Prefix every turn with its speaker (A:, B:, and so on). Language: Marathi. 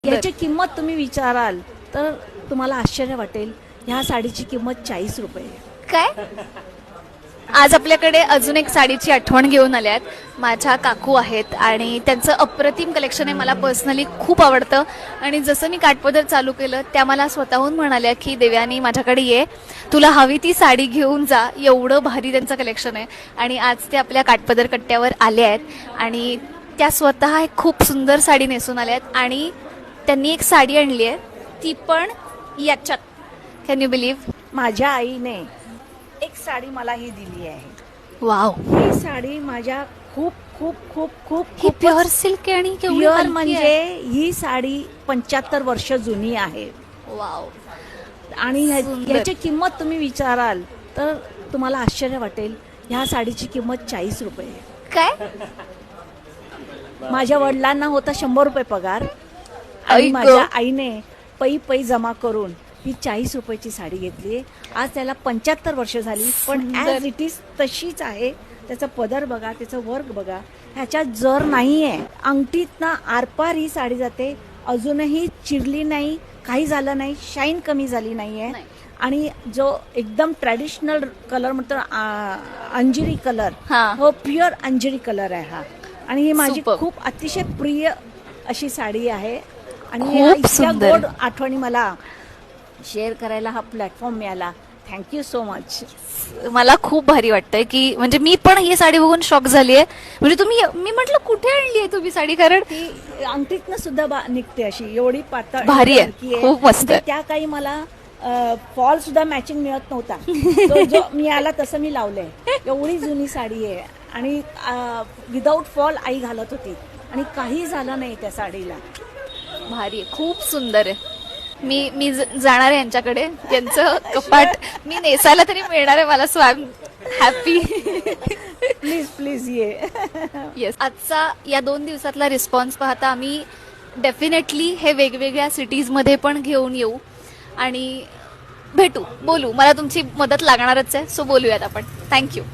A: याची किंमत तुम्ही विचाराल तर तुम्हाला आश्चर्य वाटेल. ह्या साडीची किंमत 40 रुपये.
B: काय? आज आपल्याकडे अजून एक साडीची आठवण घेऊन आल्यात. माझ्या काकू आहेत आणि त्यांचं अप्रतिम कलेक्शन आहे. मला पर्सनली खूप आवडतं आणि जसं मी काठपदर चालू केलं त्या मला स्वतःहून म्हणाल्या की देव्यानी माझ्याकडे ये, तुला हवी ती साडी घेऊन जा. एवढं भारी त्यांचं कलेक्शन आहे आणि आज ते आपल्या काठपदर कट्ट्यावर आले आहेत आणि त्या स्वतः एक खूप सुंदर साडी नेसून आल्या आहेत आणि त्यांनी एक साडी आणली आहे ती पण याच्यात. Can you believe?
A: माझ्या आईने एक साडी मला ही दिली आहे.
B: वाव,
A: ही साडी माझ्या खूप खूप खूप खूप
B: ही
A: खूप
B: प्युअर सिल्क आहे आणि केवढी
A: प्युअर
B: हलकी
A: म्हणजे
B: आहे.
A: ही साडी 75 वर्ष जुनी आहे
B: वाव.
A: आणि
B: सुंदर.
A: ह्याची किंमत तुम्ही विचाराल तर तुम्हाला आश्चर्य वाटेल. ह्या साडीची किंमत 40 रुपये.
B: काय?
A: माझ्या वडिलांना होता 100 रुपये पगार
B: आई
A: आणि
B: गं.
A: माझ्या आईने पै जमा करून ही 40 रुपयेची साडी घेतली. आज त्याला 75 वर्ष झाली पण
B: सुंदर.
A: ॲज इट इज तशीच आहे. त्याचा पदर बघा, त्याचं वर्क बघा, ह्याच्यात जर नाही आहे. अंगठीतनं आरपार ही साडी जाते, अजूनही चिरली नाही, काही झालं नाही, शाईन कमी झाली नाही आहे.
B: नाही.
A: आणि जो एकदम ट्रॅडिशनल कलर म्हणतो अंजिरी कलर,
B: हा.
A: हो प्युअर अंजिरी कलर आहे हा. आणि ही माझी
B: Superb.
A: खूप अतिशय प्रिय अशी साडी आहे आणि
B: खूप
A: ह्या इतक्या
B: सुंदर.
A: गोड आठवणी मला शेअर करायला हा प्लॅटफॉर्म मिळाला. Thank you so much.
B: मला खूप भारी वाटतंय की म्हणजे मी पण ही साडी बघून शॉक झाली आहे. म्हणजे तुम्ही, मी म्हटलं कुठे आणली आहे तुम्ही साडी, कारण
A: ती अंगठीतनं सुद्धा निघते अशी, एवढी पातळ
B: भारी आहे.
A: हलकी
B: खूप मस्त
A: म्हणजे
B: आहे.
A: त्या काही मला फॉल सुद्धा मॅचिंग मिळत नव्हता. जो मी आला तसं मी लावलंय. एवढी जुनी साडी आहे आणि विदाऊट फॉल आई घालत होती आणि काही झालं नाही त्या साडीला.
B: भारी आहे, खूप सुंदर आहे. मी जाणार आहे यांच्याकडे. यांचं कपाट मी नेसायला तरी मिळणार आहे मला, so I am happy.
A: Please please ये.
B: येस. आजचा या 2 दिवसातला रिस्पॉन्स पाहता आम्ही डेफिनेटली हे वेगवेगळ्या सिटीजमध्ये पण घेऊन येऊ आणि भेटू, बोलू. मला तुमची मदत लागणारच आहे, सो बोलूयात आपण. थँक्यू.